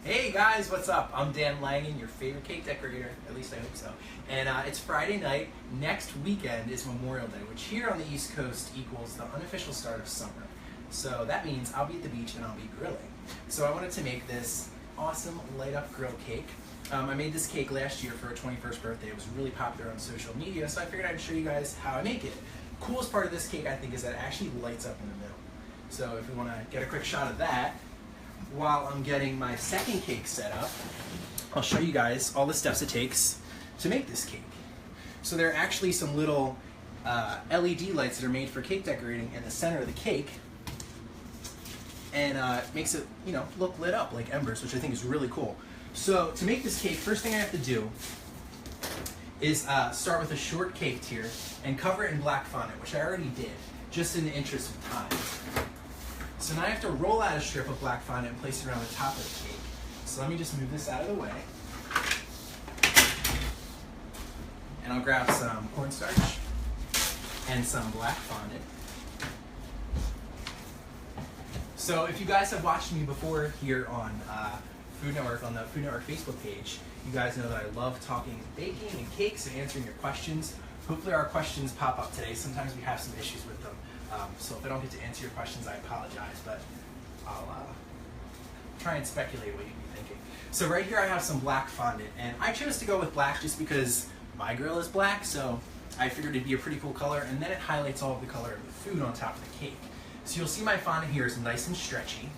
Hey guys, what's up? I'm Dan Langan, your favorite cake decorator, at least I hope so. And it's Friday night. Next weekend is Memorial Day, which here on the East Coast equals the unofficial start of summer. So that means I'll be at the beach and I'll be grilling. So I wanted to make this awesome light up grill cake. I made this cake last year for a 21st birthday. It was really popular on social media, so I figured I'd show you guys how I make it. Coolest part of this cake, I think, is that it actually lights up in the middle. So if we want to get a quick shot of that, while I'm getting my second cake set up, I'll show you guys all the steps it takes to make this cake. So there are actually some little LED lights that are made for cake decorating in the center of the cake, and it makes it, look lit up like embers, which I think is really cool. So to make this cake, first thing I have to do is start with a short cake tier and cover it in black fondant, which I already did, just in the interest of time. So now I have to roll out a strip of black fondant and place it around the top of the cake. So let me just move this out of the way. And I'll grab some cornstarch and some black fondant. So if you guys have watched me before here on Food Network, on the Food Network Facebook page, you guys know that I love talking baking and cakes and answering your questions. Hopefully our questions pop up today. Sometimes we have some issues with them. So if I don't get to answer your questions, I apologize, but I'll try and speculate what you'd be thinking. So right here I have some black fondant, and I chose to go with black just because my grill is black, so I figured it'd be a pretty cool color, and then it highlights all of the color of the food on top of the cake. So you'll see my fondant here is nice and stretchy.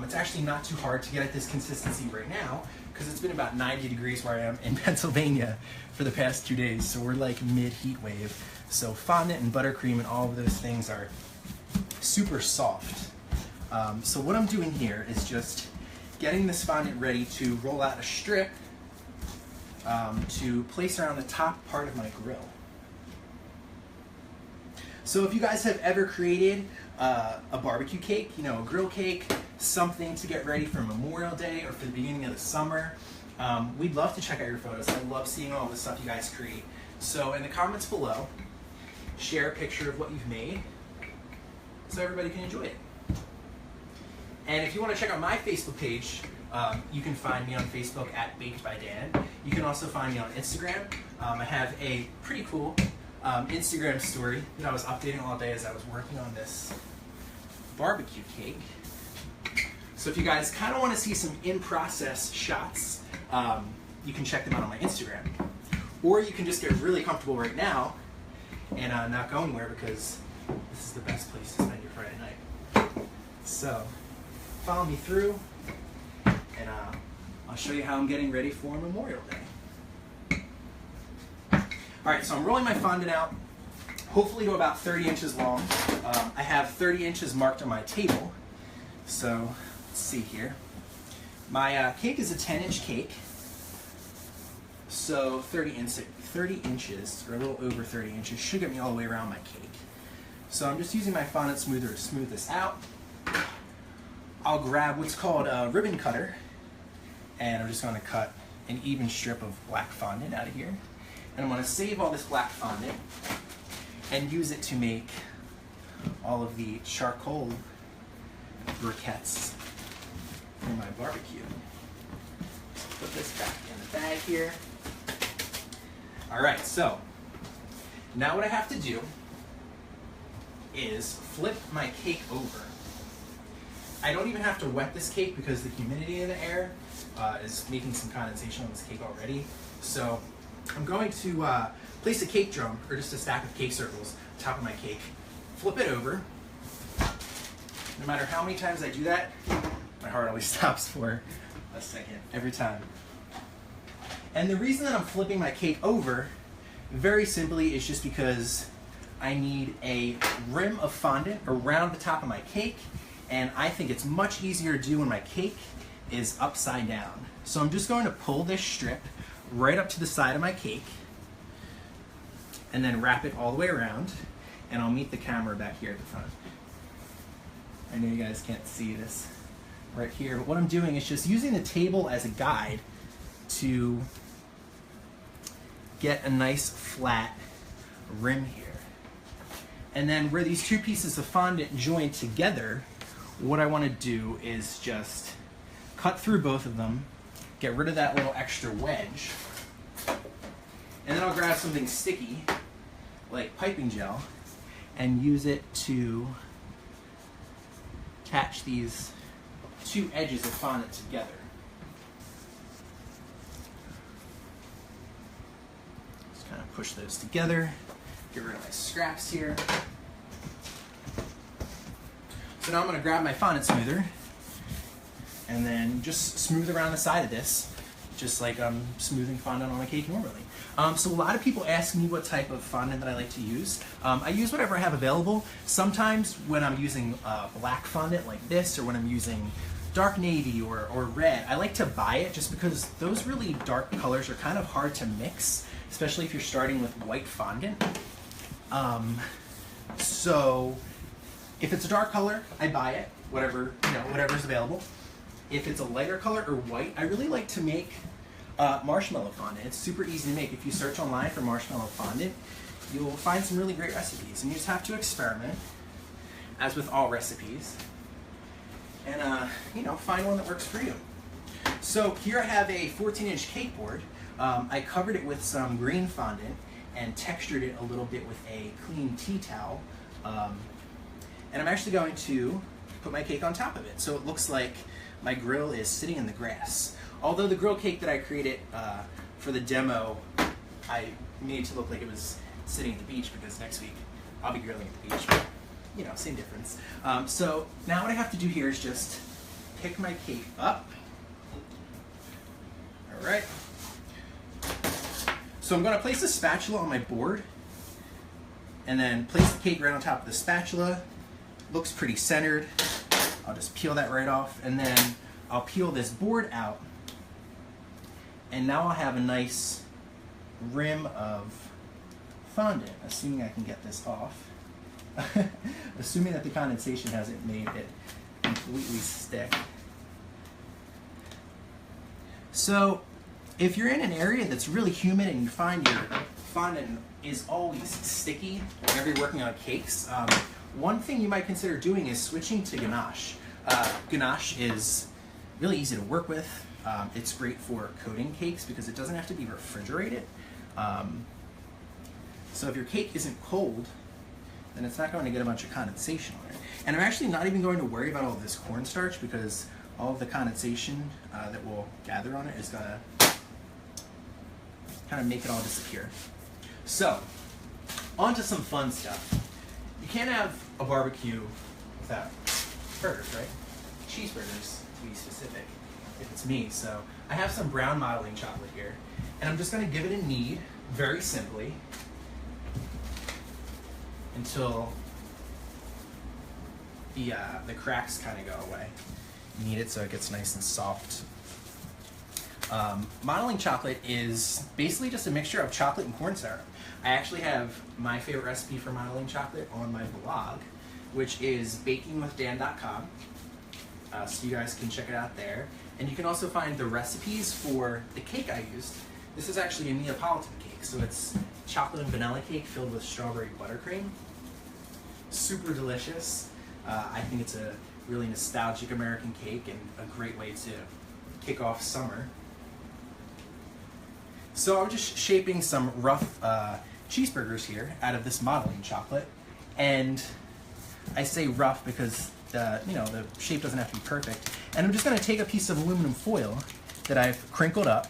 It's actually not too hard to get at this consistency right now, because it's been about 90 degrees where I am in Pennsylvania for the past 2 days, so we're like mid-heat wave. So fondant and buttercream and all of those things are super soft. So what I'm doing here is just getting this fondant ready to roll out a strip to place around the top part of my grill. So if you guys have ever created a barbecue cake, a grill cake, something to get ready for Memorial Day or for the beginning of the summer, we'd love to check out your photos. I love seeing all the stuff you guys create. So in the comments below, share a picture of what you've made so everybody can enjoy it. And if you want to check out my Facebook page, you can find me on Facebook at Baked by Dan. You can also find me on Instagram. I have a pretty cool Instagram story that I was updating all day as I was working on this barbecue cake. So if you guys kind of want to see some in-process shots, you can check them out on my Instagram. Or you can just get really comfortable right now and not go anywhere, because this is the best place to spend your Friday night. So follow me through, and I'll show you how I'm getting ready for Memorial Day. Alright, so I'm rolling my fondant out, hopefully to about 30 inches long. I have 30 inches marked on my table. So let's see here. My cake is a 10-inch cake. So 30 inches, or a little over 30 inches, should get me all the way around my cake. So I'm just using my fondant smoother to smooth this out. I'll grab what's called a ribbon cutter, and I'm just going to cut an even strip of black fondant out of here. And I'm going to save all this black fondant and use it to make all of the charcoal briquettes for my barbecue. So put this back in the bag here. Alright, so now what I have to do is flip my cake over. I don't even have to wet this cake because the humidity in the air is making some condensation on this cake already. So I'm going to place a cake drum, or just a stack of cake circles, on top of my cake, flip it over. No matter how many times I do that, my heart always stops for a second every time. And the reason that I'm flipping my cake over, very simply, is just because I need a rim of fondant around the top of my cake, and I think it's much easier to do when my cake is upside down. So I'm just going to pull this strip right up to the side of my cake, and then wrap it all the way around, and I'll meet the camera back here at the front. I know you guys can't see this right here, but what I'm doing is just using the table as a guide to get a nice flat rim here. And then where these two pieces of fondant join together, what I want to do is just cut through both of them, get rid of that little extra wedge, and then I'll grab something sticky, like piping gel, and use it to attach these two edges of fondant together. Just kind of push those together, get rid of my scraps here. So now I'm going to grab my fondant smoother and then just smooth around the side of this, just like I'm smoothing fondant on a cake normally. So a lot of people ask me what type of fondant that I like to use. I use whatever I have available. Sometimes when I'm using black fondant like this, or when I'm using dark navy or red, I like to buy it just because those really dark colors are kind of hard to mix, especially if you're starting with white fondant. So if it's a dark color, I buy it, whatever's available. If it's a lighter color or white, I really like to make marshmallow fondant. It's super easy to make. If you search online for marshmallow fondant, you'll find some really great recipes, and you just have to experiment, as with all recipes, and find one that works for you. So here I have a 14-inch cake board. I covered it with some green fondant and textured it a little bit with a clean tea towel. And I'm actually going to put my cake on top of it, so it looks like my grill is sitting in the grass. Although the grill cake that I created for the demo, I made it to look like it was sitting at the beach, because next week I'll be grilling at the beach, but same difference. So now what I have to do here is just pick my cake up. All right. So I'm going to place the spatula on my board and then place the cake right on top of the spatula. Looks pretty centered. I'll just peel that right off, and then I'll peel this board out, and now I'll have a nice rim of fondant, assuming I can get this off. Assuming that the condensation hasn't made it completely stick. So if you're in an area that's really humid and you find your fondant is always sticky whenever you're working on cakes, one thing you might consider doing is switching to ganache. Ganache is really easy to work with. It's great for coating cakes because it doesn't have to be refrigerated. So if your cake isn't cold, then it's not going to get a bunch of condensation on it. And I'm actually not even going to worry about all of this cornstarch, because all of the condensation that will gather on it is going to kind of make it all disappear. So, on to some fun stuff. You can't have a barbecue without burgers, right? Cheeseburgers, to be specific, if it's me. So I have some brown modeling chocolate here, and I'm just going to give it a knead, very simply, until the cracks kind of go away. Knead it so it gets nice and soft. Modeling chocolate is basically just a mixture of chocolate and corn syrup. I actually have my favorite recipe for modeling chocolate on my blog, which is bakingwithdan.com. So you guys can check it out there. And you can also find the recipes for the cake I used. This is actually a Neapolitan cake, so it's chocolate and vanilla cake filled with strawberry buttercream. Super delicious. I think it's a really nostalgic American cake and a great way to kick off summer. So I'm just shaping some rough cheeseburgers here out of this modeling chocolate, and I say rough because the shape doesn't have to be perfect. And I'm just going to take a piece of aluminum foil that I've crinkled up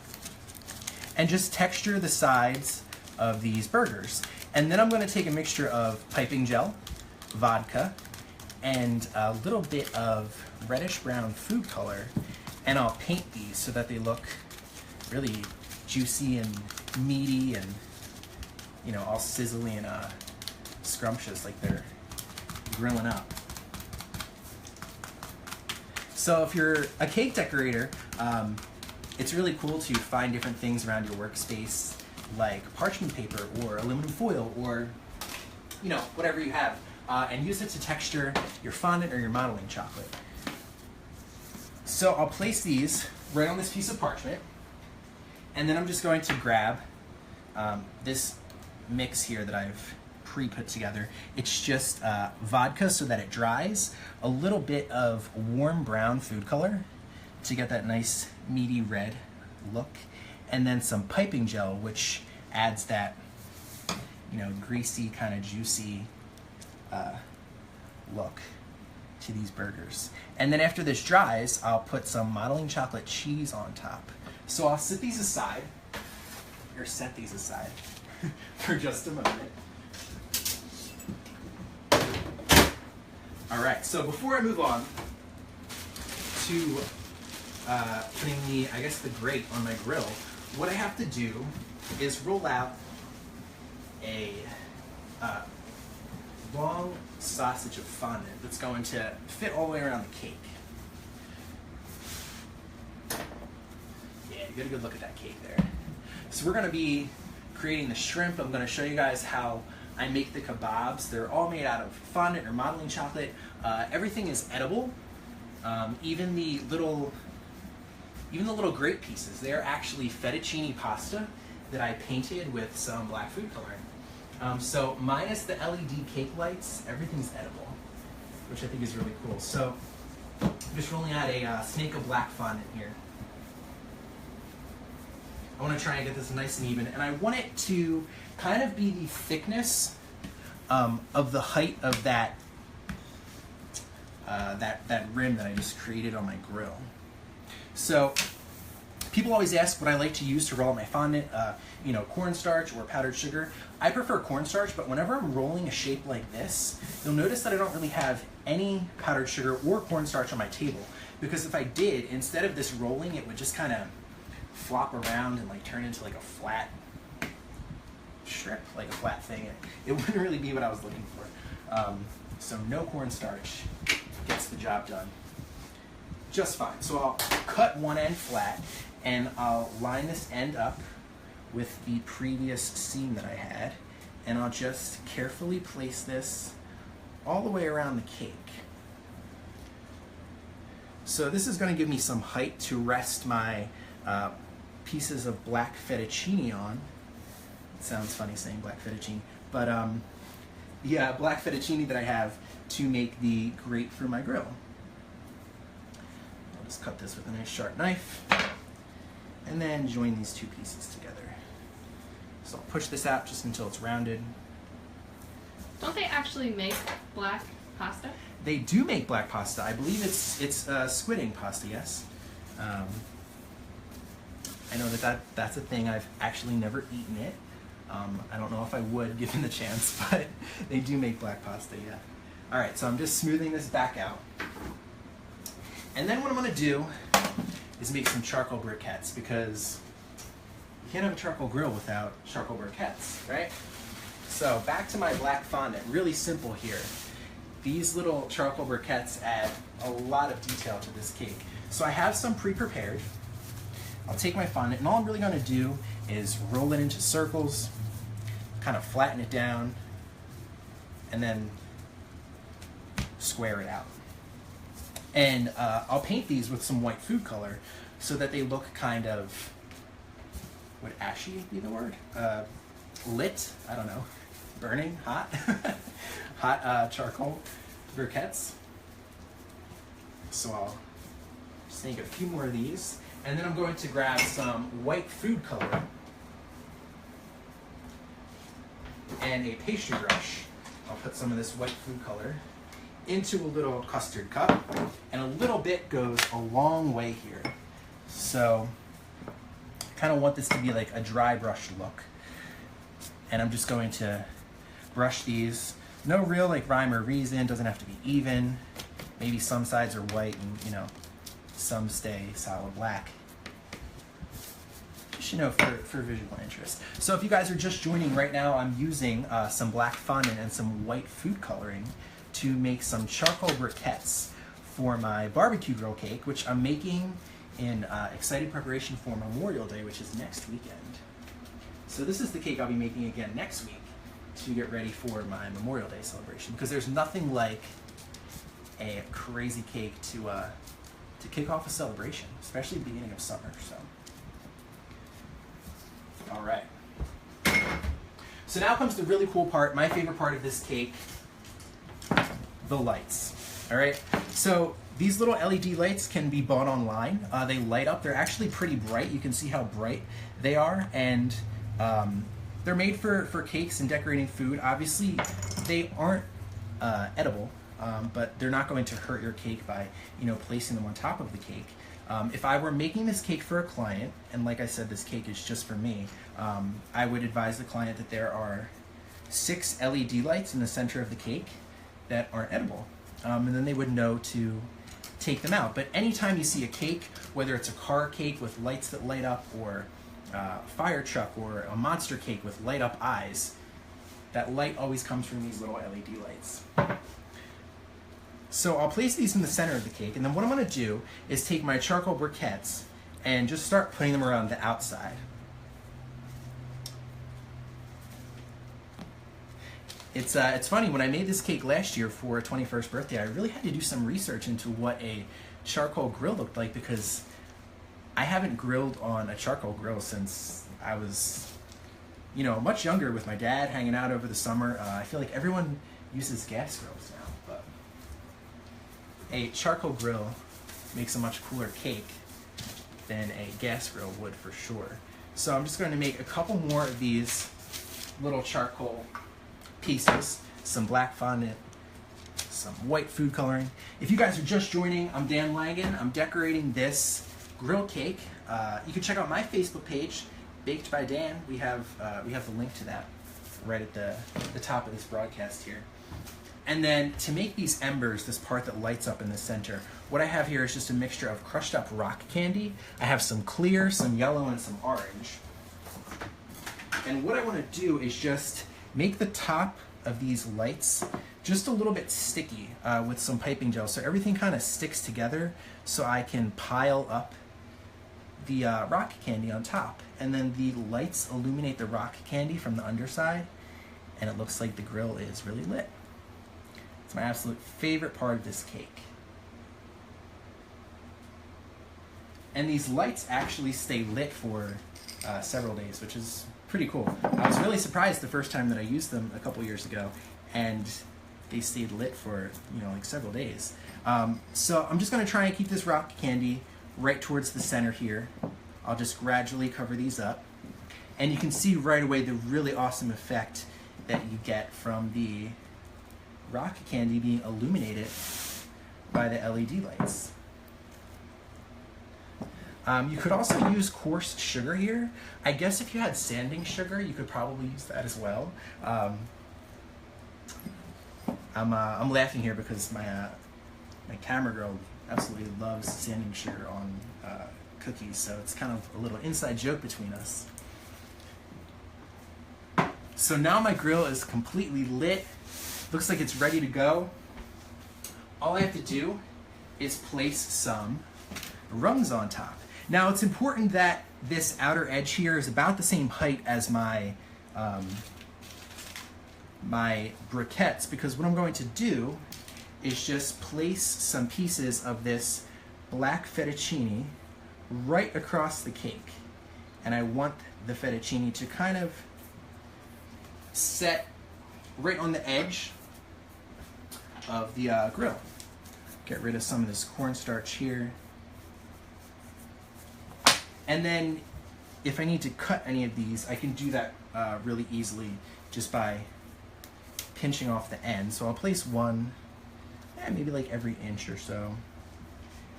and just texture the sides of these burgers. And then I'm going to take a mixture of piping gel, vodka, and a little bit of reddish brown food color, and I'll paint these so that they look really juicy and meaty and all sizzly and scrumptious, like they're grilling up. So if you're a cake decorator, it's really cool to find different things around your workspace, like parchment paper or aluminum foil or whatever you have, and use it to texture your fondant or your modeling chocolate. So I'll place these right on this piece of parchment, and then I'm just going to grab this mix here that I've pre-put together. It's just vodka so that it dries, a little bit of warm brown food color to get that nice meaty red look, and then some piping gel, which adds that, you know, greasy, kind of juicy look to these burgers. And then after this dries, I'll put some modeling chocolate cheese on top. So I'll set these aside for just a moment. All right, so before I move on to putting the grate on my grill, what I have to do is roll out a long sausage of fondant that's going to fit all the way around the cake. Yeah, you get a good look at that cake there. So we're going to be creating the shrimp. I'm going to show you guys how I make the kebabs. They're all made out of fondant or modeling chocolate. Everything is edible. Even the little grape pieces, they're actually fettuccine pasta that I painted with some black food coloring. So minus the LED cake lights, everything's edible, which I think is really cool. So I'm just rolling out a snake of black fondant here. I want to try and get this nice and even, and I want it to kind of be the thickness of the height of that rim that I just created on my grill. So people always ask what I like to use to roll out my fondant, you know, cornstarch or powdered sugar. I prefer cornstarch, but whenever I'm rolling a shape like this, you'll notice that I don't really have any powdered sugar or cornstarch on my table, because if I did, instead of this rolling, it would just kind of flop around and like turn into like a flat strip, like a flat thing. It wouldn't really be what I was looking for. So no cornstarch gets the job done just fine. So I'll cut one end flat, and I'll line this end up with the previous seam that I had, and I'll just carefully place this all the way around the cake. So this is going to give me some height to rest my pieces of black fettuccine on. It sounds funny saying black fettuccine, but yeah, black fettuccine that I have to make the grate for my grill. I'll just cut this with a nice sharp knife, and then join these two pieces together. So I'll push this out just until it's rounded. Don't they actually make black pasta? They do make black pasta. I believe it's squid ink pasta, yes. I know that's a thing. I've actually never eaten it. I don't know if I would given the chance, but they do make black pasta, yeah. All right, so I'm just smoothing this back out. And then what I'm gonna do is make some charcoal briquettes, because you can't have a charcoal grill without charcoal briquettes, right? So back to my black fondant, really simple here. These little charcoal briquettes add a lot of detail to this cake. So I have some pre-prepared. I'll take my fondant, and all I'm really gonna do is roll it into circles, kind of flatten it down, and then square it out. And I'll paint these with some white food color so that they look kind of, would ashy be the word? Lit, I don't know, burning, hot, hot charcoal briquettes. So I'll just make a few more of these, and then I'm going to grab some white food color and a pastry brush. I'll put some of this white food color into a little custard cup, and a little bit goes a long way here. So I kind of want this to be like a dry brush look, and I'm just going to brush these. No real like rhyme or reason, doesn't have to be even. Maybe some sides are white and, you know, some stay solid black. Just, you know, for visual interest. So if you guys are just joining right now, I'm using some black fondant and some white food coloring to make some charcoal briquettes for my barbecue grill cake, which I'm making in excited preparation for Memorial Day, which is next weekend. So this is the cake I'll be making again next week to get ready for my Memorial Day celebration, because there's nothing like a crazy cake to kick off a celebration, especially at the beginning of summer. So, all right. So now comes the really cool part, my favorite part of this cake, the lights. All right. So These little LED lights can be bought online. They light up. They're actually pretty bright. You can see how bright they are, and they're made for cakes and decorating food. Obviously, they aren't edible, but they're not going to hurt your cake by, placing them on top of the cake. If I were making this cake for a client, and like I said, this cake is just for me, I would advise the client that there are 6 LED lights in the center of the cake that aren't edible. And then they would know to take them out. But anytime you see a cake, whether it's a car cake with lights that light up, or a fire truck, or a monster cake with light up eyes, that light always comes from these little LED lights. So I'll place these in the center of the cake, and then what I'm going to do is take my charcoal briquettes and just start putting them around the outside. It's funny, when I made this cake last year for a 21st birthday, I really had to do some research into what a charcoal grill looked like, because I haven't grilled on a charcoal grill since I was, much younger, with my dad, hanging out over the summer. I feel like everyone uses gas grills now, but a charcoal grill makes a much cooler cake than a gas grill would, for sure. So I'm just going to make a couple more of these little charcoal pieces, some black fondant, some white food coloring. If you guys are just joining, I'm Dan Langan. I'm decorating this grill cake. You can check out my Facebook page, Baked by Dan. We have the link to that right at the top of this broadcast here. And then to make these embers, this part that lights up in the center, what I have here is just a mixture of crushed up rock candy. I have some clear, some yellow, and some orange. And what I want to do is just make the top of these lights just a little bit sticky with some piping gel, so everything kind of sticks together, so I can pile up the rock candy on top. And then the lights illuminate the rock candy from the underside, and it looks like the grill is really lit. It's my absolute favorite part of this cake. And these lights actually stay lit for several days, which is pretty cool. I was really surprised the first time that I used them a couple years ago, and they stayed lit for like several days. So I'm just going to try and keep this rock candy right towards the center here. I'll just gradually cover these up, and you can see right away the really awesome effect that you get from the rock candy being illuminated by the LED lights. You could also use coarse sugar here. I guess if you had sanding sugar, you could probably use that as well. I'm laughing here because my camera girl absolutely loves sanding sugar on cookies, so it's kind of a little inside joke between us. So now my grill is completely lit. Looks like it's ready to go. All I have to do is place some rungs on top. Now it's important that this outer edge here is about the same height as my my briquettes, because what I'm going to do is just place some pieces of this black fettuccine right across the cake. And I want the fettuccine to kind of set right on the edge of the grill. Get rid of some of this cornstarch here. And then if I need to cut any of these, I can do that really easily just by pinching off the end. So I'll place one, maybe like every inch or so.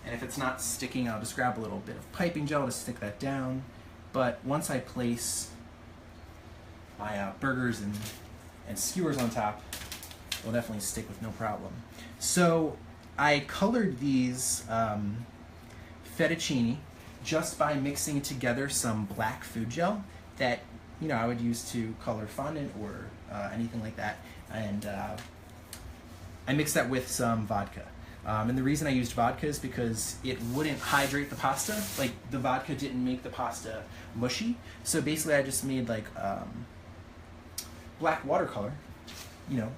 And if it's not sticking, I'll just grab a little bit of piping gel to stick that down. But once I place my burgers and skewers on top, it'll definitely stick with no problem. So I colored these fettuccine just by mixing together some black food gel that I would use to color fondant or anything like that, and I mixed that with some vodka. And the reason I used vodka is because it wouldn't hydrate the pasta. Like, the vodka didn't make the pasta mushy. So basically I just made like black watercolor,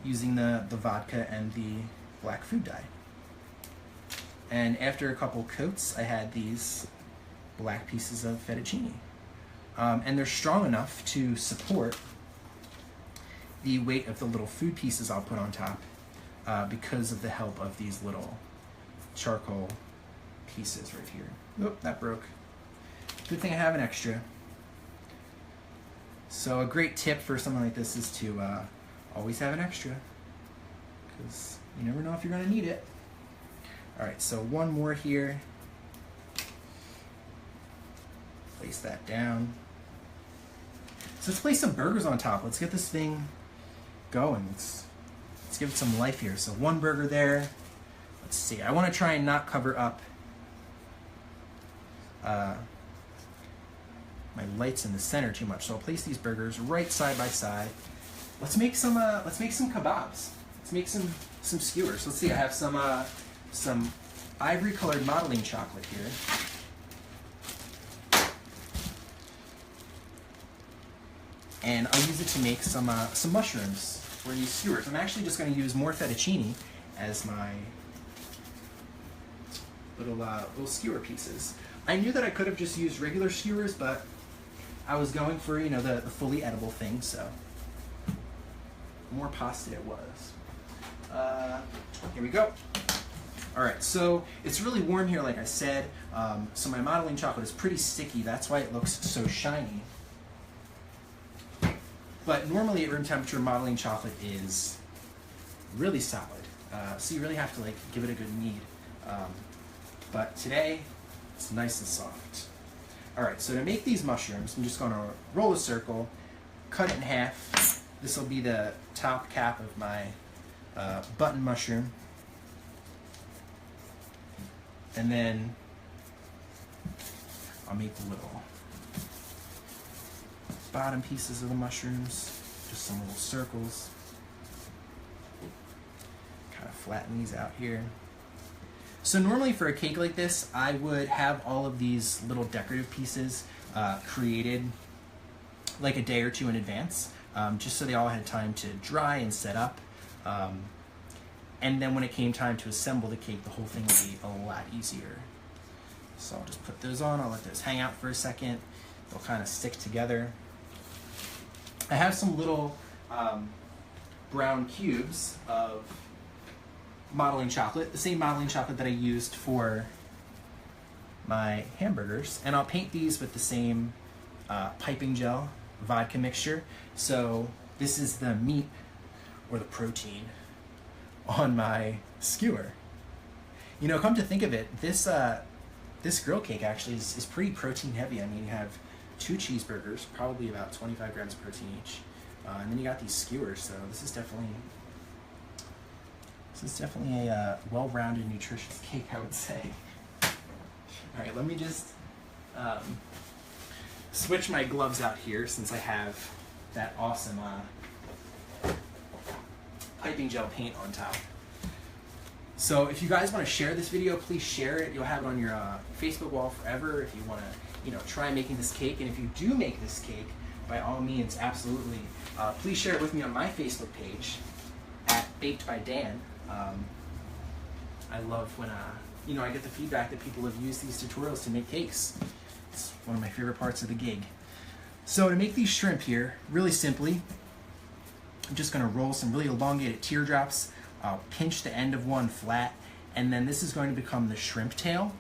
using the vodka and the black food dye. And after a couple coats, I had these black pieces of fettuccine. And they're strong enough to support the weight of the little food pieces I'll put on top because of the help of these little charcoal pieces right here. Oop, that broke. Good thing I have an extra. So a great tip for something like this is to always have an extra, because you never know if you're going to need it. All right, so one more here. Place that down. So let's place some burgers on top. Let's get this thing going. Let's give it some life here. So one burger there. Let's see. I want to try and not cover up my lights in the center too much. So I'll place these burgers right side by side. Let's make some kebabs. Let's make some skewers. Let's see. I have some ivory colored modeling chocolate here. And I'll use it to make some mushrooms for these skewers. I'm actually just going to use more fettuccine as my little skewer pieces. I knew that I could have just used regular skewers, but I was going for, the fully edible thing, so more pasta it was. Here we go. All right, so it's really warm here, like I said. So my modeling chocolate is pretty sticky. That's why it looks so shiny. But normally at room temperature, modeling chocolate is really solid. So you really have to give it a good knead. But today, it's nice and soft. All right, so to make these mushrooms, I'm just going to roll a circle, cut it in half. This will be the top cap of my button mushroom. And then I'll make the little bottom pieces of the mushrooms, just some little circles. Kind of flatten these out here. So normally for a cake like this, I would have all of these little decorative pieces created like a day or two in advance, just so they all had time to dry and set up. And then when it came time to assemble the cake, the whole thing would be a lot easier. So I'll just put those on. I'll let those hang out for a second. They'll kind of stick together. I have some little brown cubes of modeling chocolate, the same modeling chocolate that I used for my hamburgers, and I'll paint these with the same piping gel vodka mixture. So this is the meat or the protein on my skewer. Come to think of it, this grill cake actually is pretty protein heavy. I mean, you have 2 cheeseburgers, probably about 25 grams of protein each, and then you got these skewers. So this is definitely a well-rounded, nutritious cake, I would say. All right, let me just switch my gloves out here since I have that awesome piping gel paint on top. So if you guys want to share this video, please share it. You'll have it on your Facebook wall forever if you want to, try making this cake. And if you do make this cake, by all means, absolutely, please share it with me on my Facebook page at Baked by Dan. I love when I get the feedback that people have used these tutorials to make cakes. It's one of my favorite parts of the gig. So to make these shrimp here, really simply, I'm just going to roll some really elongated teardrops. I'll pinch the end of one flat, and then this is going to become the shrimp tail.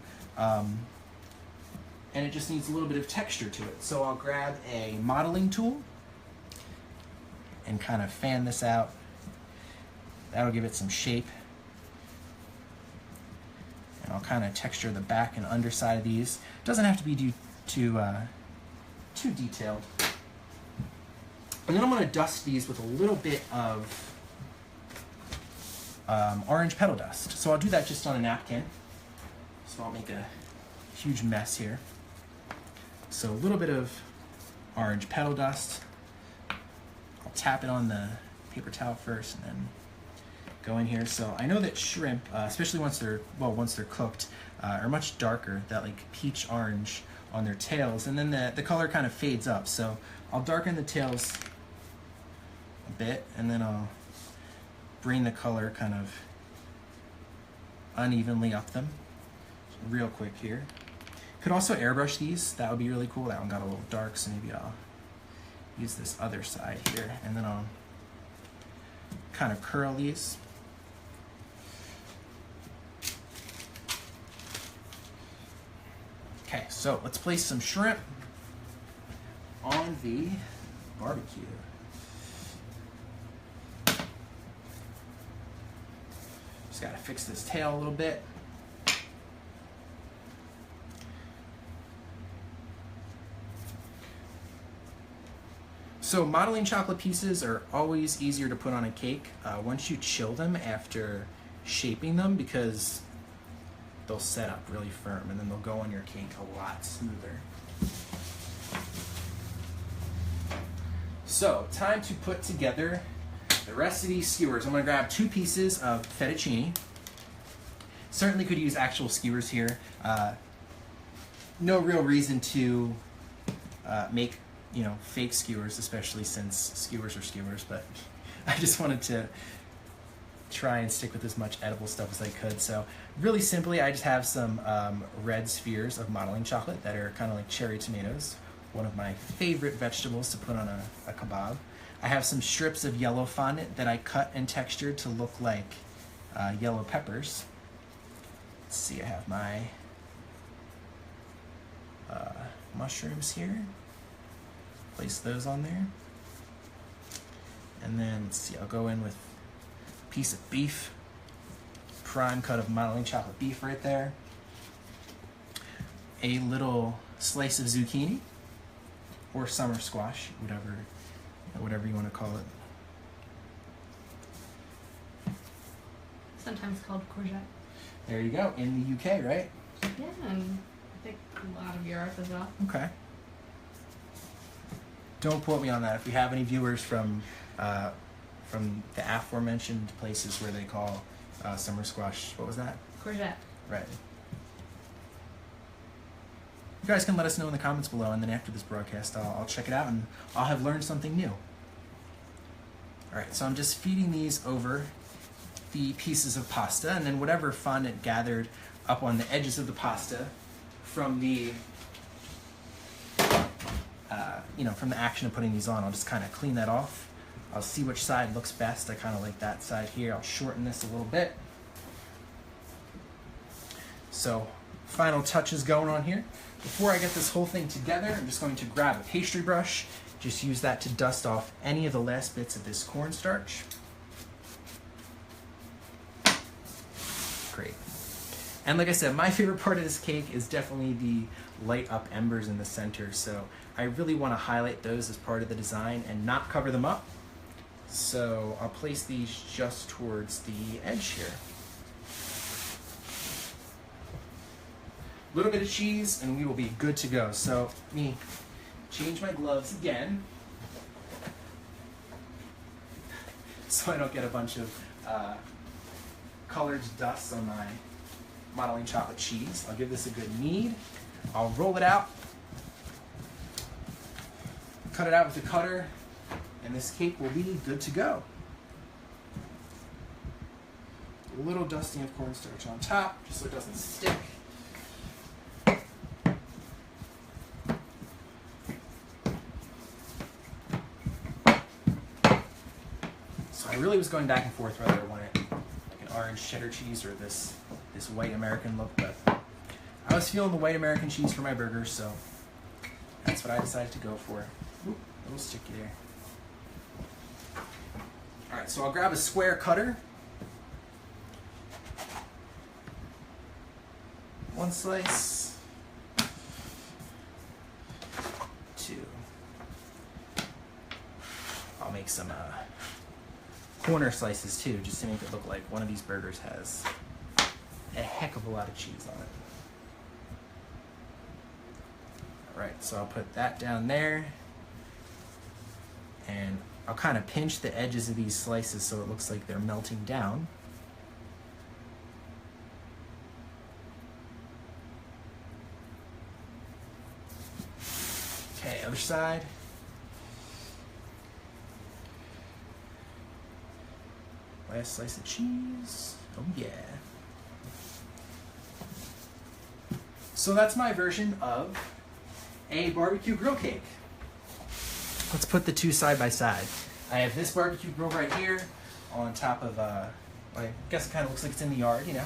And it just needs a little bit of texture to it. So I'll grab a modeling tool and kind of fan this out. That'll give it some shape. And I'll kind of texture the back and underside of these. It doesn't have to be too detailed. And then I'm going to dust these with a little bit of orange petal dust. So I'll do that just on a napkin. So I'll make a huge mess here. So a little bit of orange petal dust. I'll tap it on the paper towel first and then go in here. So I know that shrimp, especially once they're cooked, are much darker, that peach orange on their tails, and then the color kind of fades up. So I'll darken the tails a bit, and then I'll bring the color kind of unevenly up them. Real quick here. Could also airbrush these. That would be really cool. That one got a little dark, so maybe I'll use this other side here, and then I'll kind of curl these. So let's place some shrimp on the barbecue. Just gotta fix this tail a little bit. So modeling chocolate pieces are always easier to put on a cake once you chill them after shaping them, because they'll set up really firm and then they'll go on your cake a lot smoother. So, time to put together the rest of these skewers. I'm going to grab 2 pieces of fettuccine. Certainly could use actual skewers here. No real reason to make, you know, fake skewers, especially since skewers are skewers, but I just wanted to try and stick with as much edible stuff as I could. So really simply, I just have some red spheres of modeling chocolate that are kind of like cherry tomatoes, one of my favorite vegetables to put on a kebab. I have some strips of yellow fondant that I cut and textured to look like yellow peppers. Let's see, I have my mushrooms here. Place those on there. And then, let's see, I'll go in with a piece of beef, prime cut of modeling chocolate beef right there. A little slice of zucchini, or summer squash, whatever you want to call it. Sometimes called courgette. There you go, in the UK, right? Yeah, and I think a lot of Europe as well. Okay. Don't quote me on that. If we have any viewers from the aforementioned places where they call summer squash, what was that? Courgette. Right. You guys can let us know in the comments below, and then after this broadcast, I'll check it out, and I'll have learned something new. All right, so I'm just feeding these over the pieces of pasta, and then whatever fondant gathered up on the edges of the pasta from the from the action of putting these on, I'll just kind of clean that off. I'll see which side looks best. I kind of like that side here. I'll shorten this a little bit. So, final touches going on here. Before I get this whole thing together, I'm just going to grab a pastry brush. Just use that to dust off any of the last bits of this cornstarch. Great. And like I said, my favorite part of this cake is definitely the light up embers in the center. So I really want to highlight those as part of the design and not cover them up. So I'll place these just towards the edge here. A little bit of cheese and we will be good to go. So let me change my gloves again so I don't get a bunch of colored dust on my modeling chocolate cheese. I'll give this a good knead. I'll roll it out, cut it out with a cutter, and this cake will be good to go. A little dusting of cornstarch on top, just so it doesn't stick. So I really was going back and forth whether I wanted like an orange cheddar cheese or this white American look, but I was feeling the white American cheese for my burgers, so that's what I decided to go for. Oop, a little sticky there. Alright, so I'll grab a square cutter. One slice. 2. I'll make some corner slices too, just to make it look like one of these burgers has a heck of a lot of cheese on it. Alright, so I'll put that down there, and I'll kind of pinch the edges of these slices so it looks like they're melting down. Okay, other side. Last slice of cheese. Oh yeah. So that's my version of a barbecue grill cake. Let's put the two side by side. I have this barbecue grill right here on top of, I guess it kind of looks like it's in the yard, you know,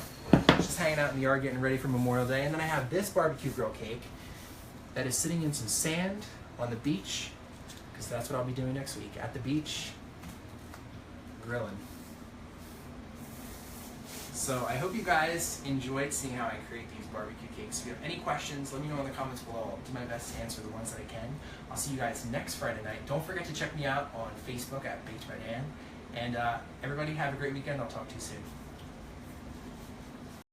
just hanging out in the yard getting ready for Memorial Day. And then I have this barbecue grill cake that is sitting in some sand on the beach, because that's what I'll be doing next week, at the beach, grilling. So I hope you guys enjoyed seeing how I create these barbecue cakes. If you have any questions, let me know in the comments below. I'll do my best to answer the ones that I can. I'll see you guys next Friday night. Don't forget to check me out on Facebook at Baked by Dan. And everybody have a great weekend. I'll talk to you soon.